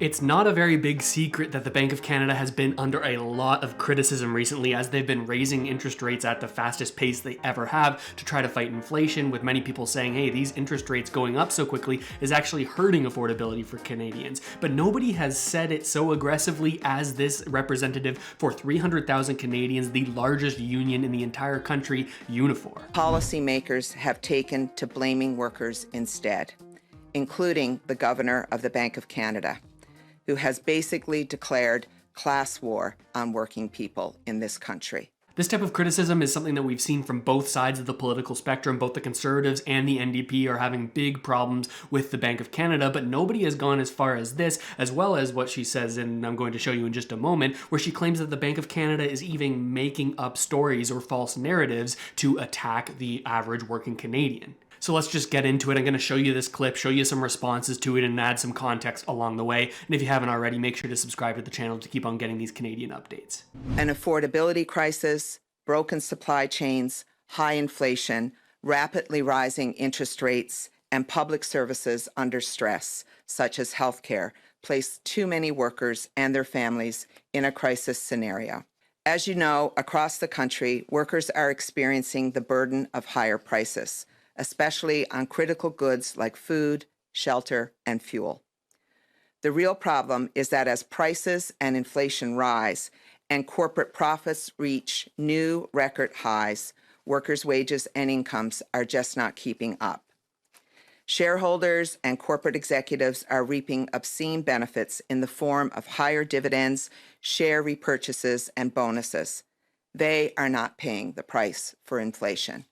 It's not a very big secret that the Bank of Canada has been under a lot of criticism recently as they've been raising interest rates at the fastest pace they ever have to try to fight inflation, with many people saying, hey, these interest rates going up so quickly is actually hurting affordability for Canadians. But nobody has said it so aggressively as this representative for 300,000 Canadians, the largest union in the entire country, Unifor. Policymakers have taken to blaming workers instead, including the Governor of the Bank of Canada, who has basically declared class war on working people in this country. This type of criticism is something that we've seen from both sides of the political spectrum. Both the Conservatives and the NDP are having big problems with the Bank of Canada, but nobody has gone as far as this, as well as what she says, and I'm going to show you in just a moment, where she claims that the Bank of Canada is even making up stories or false narratives to attack the average working Canadian. So let's just get into it. I'm going to show you this clip, show you some responses to it, and add some context along the way. And if you haven't already, make sure to subscribe to the channel to keep on getting these Canadian updates. An affordability crisis, broken supply chains, high inflation, rapidly rising interest rates, and public services under stress, such as healthcare, place too many workers and their families in a crisis scenario. As you know, across the country, workers are experiencing the burden of higher prices, especially on critical goods like food, shelter, and fuel. The real problem is that as prices and inflation rise and corporate profits reach new record highs, workers' wages and incomes are just not keeping up. Shareholders and corporate executives are reaping obscene benefits in the form of higher dividends, share repurchases, and bonuses. They are not paying the price for inflation.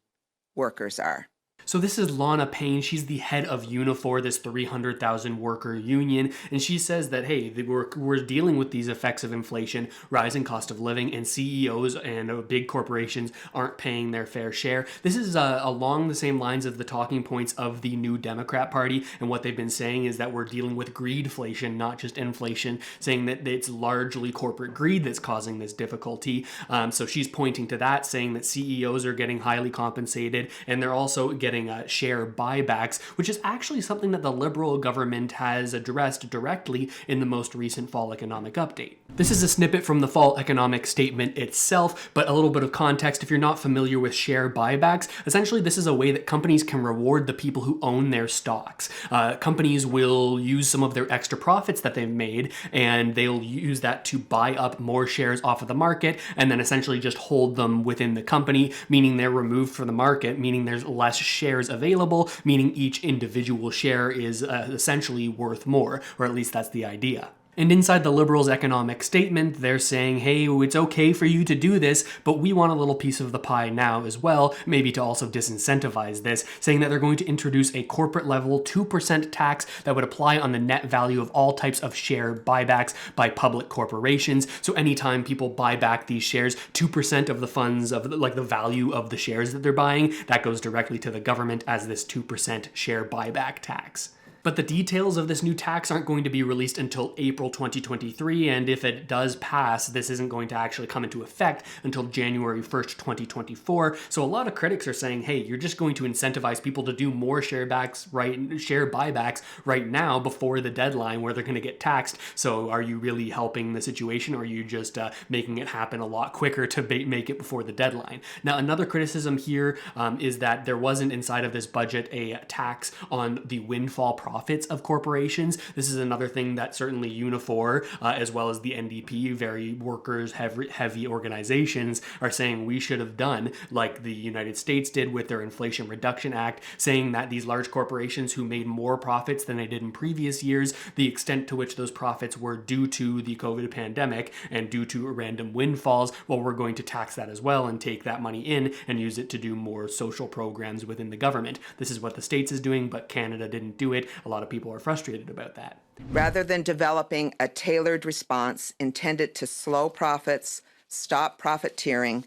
Workers are. So this is Lana Payne. She's the head of Unifor, this 300,000 worker union, and she says that, hey, we're dealing with these effects of inflation, rising cost of living, and CEOs and big corporations aren't paying their fair share. This is along the same lines of the talking points of the New Democrat Party, and what they've been saying is that we're dealing with greedflation, not just inflation, saying that it's largely corporate greed that's causing this difficulty. So she's pointing to that, saying that CEOs are getting highly compensated, and they're also getting share buybacks, which is actually something that the Liberal government has addressed directly in the most recent fall economic update. This is a snippet from the fall economic statement itself, but a little bit of context if you're not familiar with share buybacks. Essentially, this is a way that companies can reward the people who own their stocks. Companies will use some of their extra profits that they've made, and they'll use that to buy up more shares off of the market, and then essentially just hold them within the company, meaning they're removed from the market, meaning there's less shares available, meaning each individual share is essentially worth more, or at least that's the idea. And inside the Liberals' economic statement, they're saying, hey, it's okay for you to do this, but we want a little piece of the pie now as well, maybe to also disincentivize this, saying that they're going to introduce a corporate level 2% tax that would apply on the net value of all types of share buybacks by public corporations. So anytime people buy back these shares, 2% of the funds of the value of the shares that they're buying, that goes directly to the government as this 2% share buyback tax. But the details of this new tax aren't going to be released until April 2023, and if it does pass, this isn't going to actually come into effect until January 1st, 2024. So a lot of critics are saying, hey, you're just going to incentivize people to do more share buybacks right now before the deadline where they're going to get taxed. So are you really helping the situation, or are you just making it happen a lot quicker to make it before the deadline? Now, another criticism here is that there wasn't inside of this budget a tax on the windfall profits of corporations. This is another thing that certainly Unifor, as well as the NDP, very workers heavy organizations, are saying we should have done, like the United States did with their Inflation Reduction Act, saying that these large corporations who made more profits than they did in previous years, the extent to which those profits were due to the COVID pandemic and due to random windfalls, well, we're going to tax that as well and take that money in and use it to do more social programs within the government. This is what the States is doing, but Canada didn't do it. A lot of people are frustrated about that. Rather than developing a tailored response intended to slow profits, stop profiteering,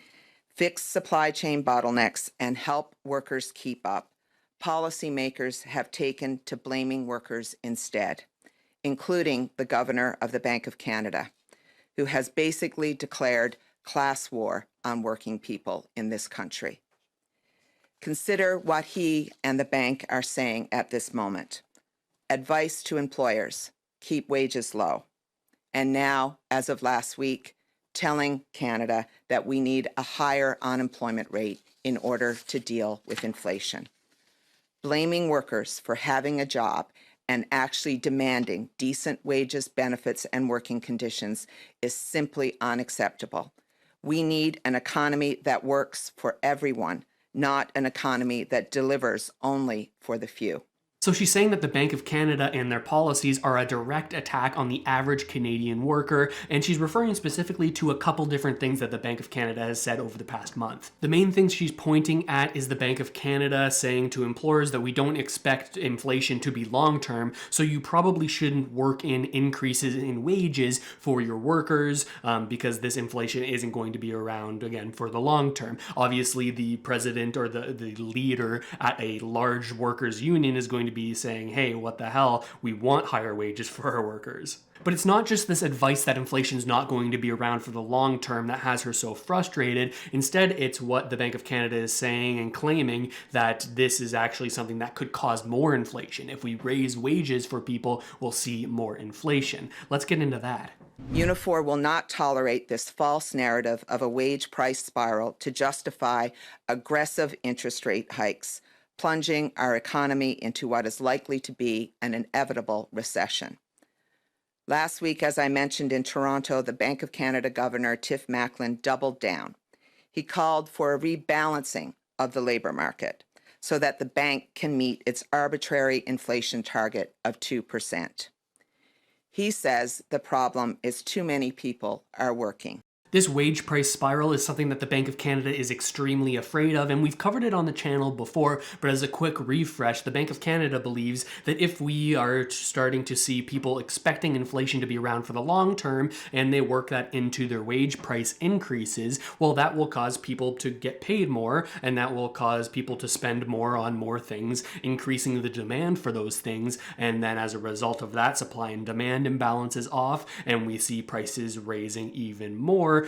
fix supply chain bottlenecks, and help workers keep up, policymakers have taken to blaming workers instead, including the Governor of the Bank of Canada, who has basically declared class war on working people in this country. Consider what he and the bank are saying at this moment. Advice to employers: keep wages low. And now, as of last week, telling Canada that we need a higher unemployment rate in order to deal with inflation. Blaming workers for having a job and actually demanding decent wages, benefits, and working conditions is simply unacceptable. We need an economy that works for everyone, not an economy that delivers only for the few. So she's saying that the Bank of Canada and their policies are a direct attack on the average Canadian worker, and she's referring specifically to a couple different things that the Bank of Canada has said over the past month. The main things she's pointing at is the Bank of Canada saying to employers that we don't expect inflation to be long-term, so you probably shouldn't work in increases in wages for your workers because this inflation isn't going to be around, again, for the long term. Obviously, the president or the leader at a large workers' union is going to be saying, hey, what the hell, we want higher wages for our workers. But it's not just this advice that inflation's not going to be around for the long term that has her so frustrated. Instead, it's what the Bank of Canada is saying and claiming that this is actually something that could cause more inflation. If we raise wages for people, we'll see more inflation. Let's get into that. Unifor will not tolerate this false narrative of a wage price spiral to justify aggressive interest rate hikes, plunging our economy into what is likely to be an inevitable recession. Last week, as I mentioned in Toronto, the Bank of Canada Governor Tiff Macklem doubled down. He called for a rebalancing of the labor market so that the bank can meet its arbitrary inflation target of 2%. He says the problem is too many people are working. This wage price spiral is something that the Bank of Canada is extremely afraid of, and we've covered it on the channel before, but as a quick refresh, the Bank of Canada believes that if we are starting to see people expecting inflation to be around for the long term, and they work that into their wage price increases, well, that will cause people to get paid more, and that will cause people to spend more on more things, increasing the demand for those things, and then as a result of that, supply and demand imbalance is off, and we see prices raising even more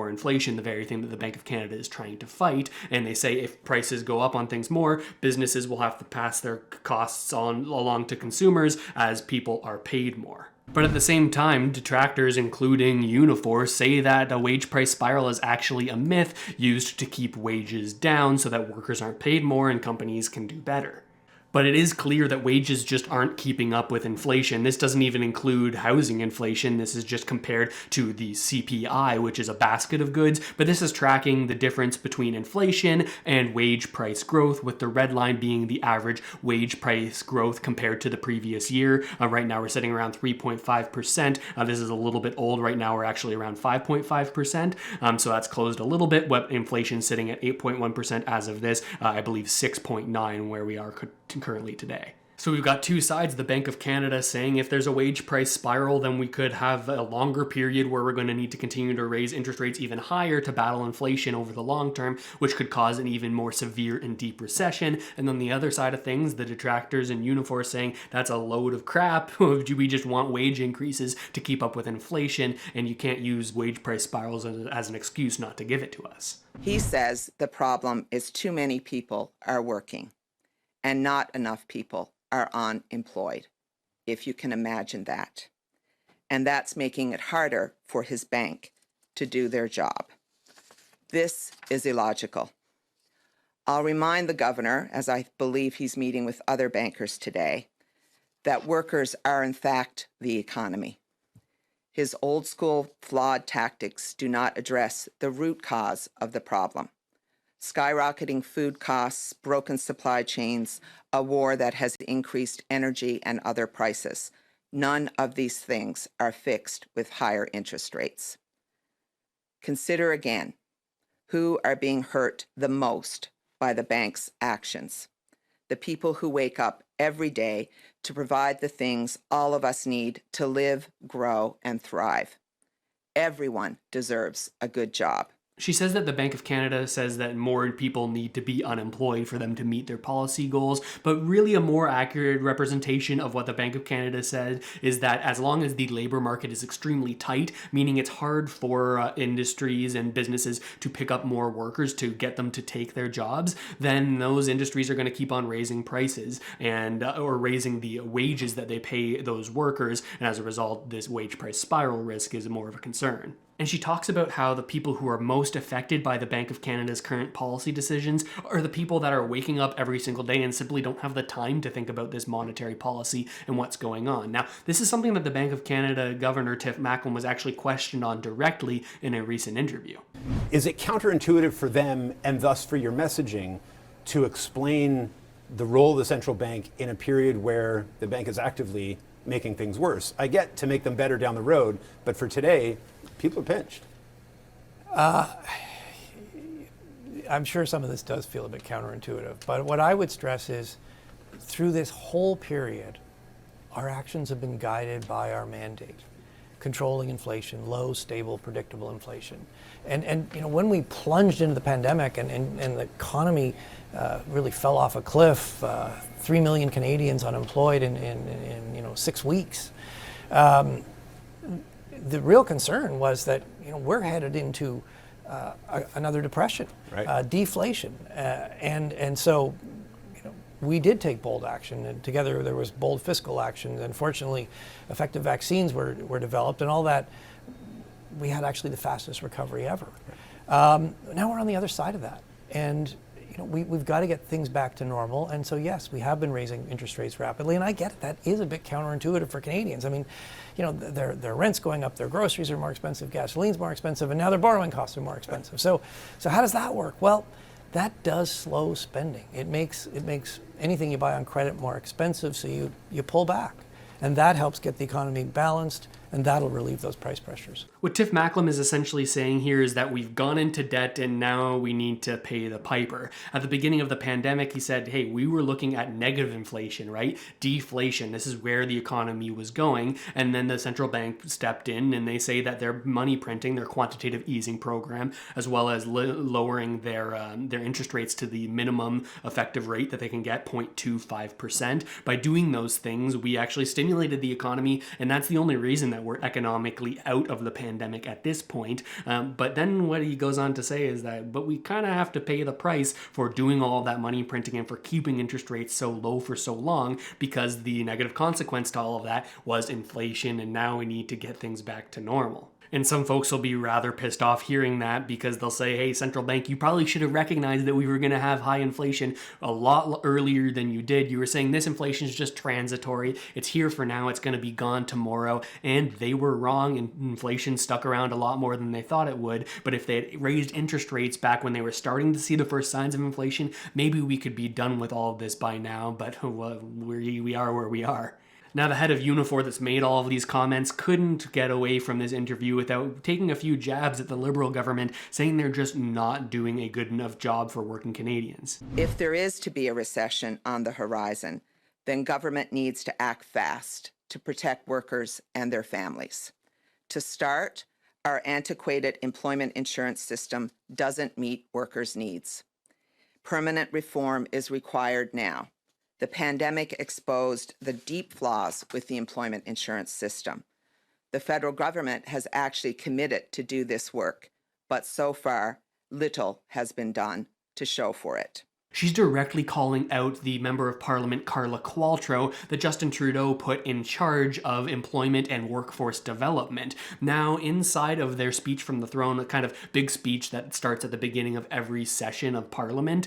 inflation, the very thing that the Bank of Canada is trying to fight. And they say if prices go up on things more, businesses will have to pass their costs along to consumers as people are paid more. But at the same time, detractors, including Unifor, say that a wage price spiral is actually a myth used to keep wages down so that workers aren't paid more and companies can do better. But it is clear that wages just aren't keeping up with inflation. This doesn't even include housing inflation. This is just compared to the CPI, which is a basket of goods. But this is tracking the difference between inflation and wage price growth, with the red line being the average wage price growth compared to the previous year. Right now we're sitting around 3.5%. This is a little bit old. Right now we're actually around 5.5%. So that's closed a little bit. What inflation's sitting at 8.1% as of this. I believe 6.9 where we are currently today. So we've got two sides. The Bank of Canada saying if there's a wage price spiral, then we could have a longer period where we're going to need to continue to raise interest rates even higher to battle inflation over the long term, which could cause an even more severe and deep recession. And then the other side of things, the detractors and Unifor saying that's a load of crap. We just want wage increases to keep up with inflation, and you can't use wage price spirals as an excuse not to give it to us. He says the problem is too many people are working and not enough people are unemployed, if you can imagine that. And that's making it harder for his bank to do their job. This is illogical. I'll remind the governor, as I believe he's meeting with other bankers today, that workers are in fact the economy. His old school flawed tactics do not address the root cause of the problem. Skyrocketing food costs, broken supply chains, a war that has increased energy and other prices. None of these things are fixed with higher interest rates. Consider again who are being hurt the most by the bank's actions. The people who wake up every day to provide the things all of us need to live, grow, and thrive. Everyone deserves a good job. She says that the Bank of Canada says that more people need to be unemployed for them to meet their policy goals, but really a more accurate representation of what the Bank of Canada said is that as long as the labor market is extremely tight, meaning it's hard for industries and businesses to pick up more workers to get them to take their jobs, then those industries are going to keep on raising prices and or raising the wages that they pay those workers, and as a result, this wage price spiral risk is more of a concern. And she talks about how the people who are most affected by the Bank of Canada's current policy decisions are the people that are waking up every single day and simply don't have the time to think about this monetary policy and what's going on. Now, this is something that the Bank of Canada Governor Tiff Macklem was actually questioned on directly in a recent interview. Is it counterintuitive for them, and thus for your messaging, to explain the role of the central bank in a period where the bank is actively making things worse? I get to make them better down the road, but for today, people are pinched. I'm sure some of this does feel a bit counterintuitive, but what I would stress is through this whole period, our actions have been guided by our mandate, controlling inflation, low, stable, predictable inflation. And you know, when we plunged into the pandemic and the economy really fell off a cliff, 3 million Canadians unemployed in 6 weeks, the real concern was that we're headed into another depression, right. Deflation, and so we did take bold action, and together there was bold fiscal action. Unfortunately, effective vaccines were developed, and all that. We had actually the fastest recovery ever. Now we're on the other side of that, and we've got to get things back to normal. And so yes, we have been raising interest rates rapidly, and I get it. That is a bit counterintuitive for Canadians. I mean, their rent's going up, their groceries are more expensive, gasoline's more expensive, and now their borrowing costs are more expensive. So how does that work? Well, that does slow spending. It makes anything you buy on credit more expensive, so you pull back. And that helps get the economy balanced, and that'll relieve those price pressures. What Tiff Macklem is essentially saying here is that we've gone into debt and now we need to pay the piper. At the beginning of the pandemic, he said, hey, we were looking at negative inflation, right? Deflation. This is where the economy was going. And then the central bank stepped in and they say that their money printing, their quantitative easing program, as well as lowering their interest rates to the minimum effective rate that they can get, 0.25%. By doing those things, we actually stimulated the economy, and that's the only reason that we're economically out of the pandemic at this point. But then what he goes on to say is that, but we kind of have to pay the price for doing all of that money printing and for keeping interest rates so low for so long, because the negative consequence to all of that was inflation, and now we need to get things back to normal. And some folks will be rather pissed off hearing that, because they'll say, hey, central bank, you probably should have recognized that we were going to have high inflation a lot earlier than you did. You were saying this inflation is just transitory. It's here for now. It's going to be gone tomorrow. And they were wrong, and inflation stuck around a lot more than they thought it would. But if they had raised interest rates back when they were starting to see the first signs of inflation, maybe we could be done with all of this by now. But we are where we are. Now, the head of Unifor that's made all of these comments couldn't get away from this interview without taking a few jabs at the Liberal government, saying they're just not doing a good enough job for working Canadians. If there is to be a recession on the horizon, then government needs to act fast to protect workers and their families. To start, our antiquated employment insurance system doesn't meet workers' needs. Permanent reform is required now. The pandemic exposed the deep flaws with the employment insurance system. The federal government has actually committed to do this work, but so far, little has been done to show for it. She's directly calling out the Member of Parliament Carla Qualtrough that Justin Trudeau put in charge of employment and workforce development. Now, inside of their speech from the throne, a kind of big speech that starts at the beginning of every session of Parliament,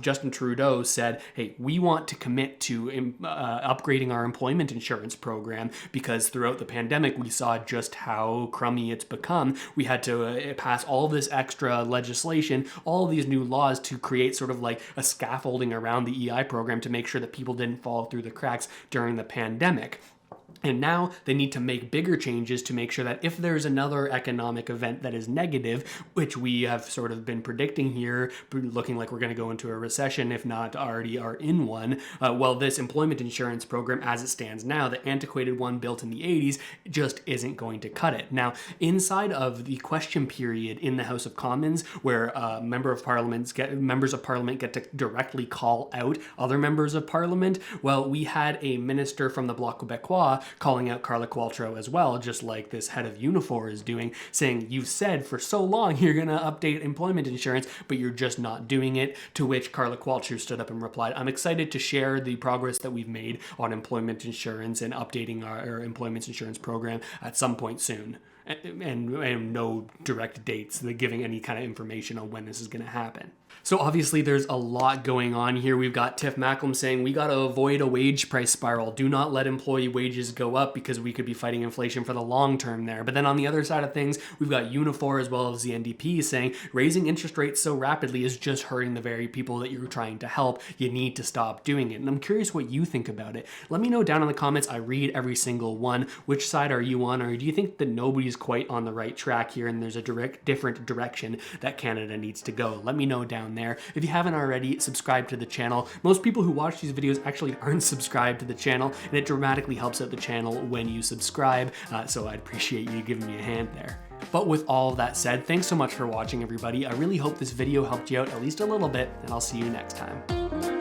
Justin Trudeau said, hey, we want to commit to upgrading our employment insurance program, because throughout the pandemic, we saw just how crummy it's become. We had to pass all this extra legislation, all these new laws to create sort of like a scaffolding around the EI program to make sure that people didn't fall through the cracks during the pandemic. And now they need to make bigger changes to make sure that if there's another economic event that is negative, which we have sort of been predicting here, looking like we're going to go into a recession, if not already are in one, well, this employment insurance program as it stands now, the antiquated one built in the 80s, just isn't going to cut it. Now, inside of the question period in the House of Commons, where members of Parliament get to directly call out other members of Parliament, well, we had a minister from the Bloc Québécois calling out Carla Qualtrough as well, just like this head of Unifor is doing, saying, you've said for so long you're going to update employment insurance, but you're just not doing it, to which Carla Qualtrough stood up and replied, I'm excited to share the progress that we've made on employment insurance and updating our employment insurance program at some point soon. And no direct dates, giving any kind of information on when this is going to happen. So obviously there's a lot going on here. We've got Tiff Macklem saying we got to avoid a wage price spiral. Do not let employee wages go up because we could be fighting inflation for the long term there. But then on the other side of things, we've got Unifor as well as the NDP saying raising interest rates so rapidly is just hurting the very people that you're trying to help. You need to stop doing it. And I'm curious what you think about it. Let me know down in the comments. I read every single one. Which side are you on? Or do you think that nobody's quite on the right track here and there's a different direction that Canada needs to go? Let me know down there. If you haven't already, subscribe to the channel. Most people who watch these videos actually aren't subscribed to the channel, and it dramatically helps out the channel when you subscribe, so I'd appreciate you giving me a hand there. But with all of that said, thanks so much for watching, everybody. I really hope this video helped you out at least a little bit, and I'll see you next time.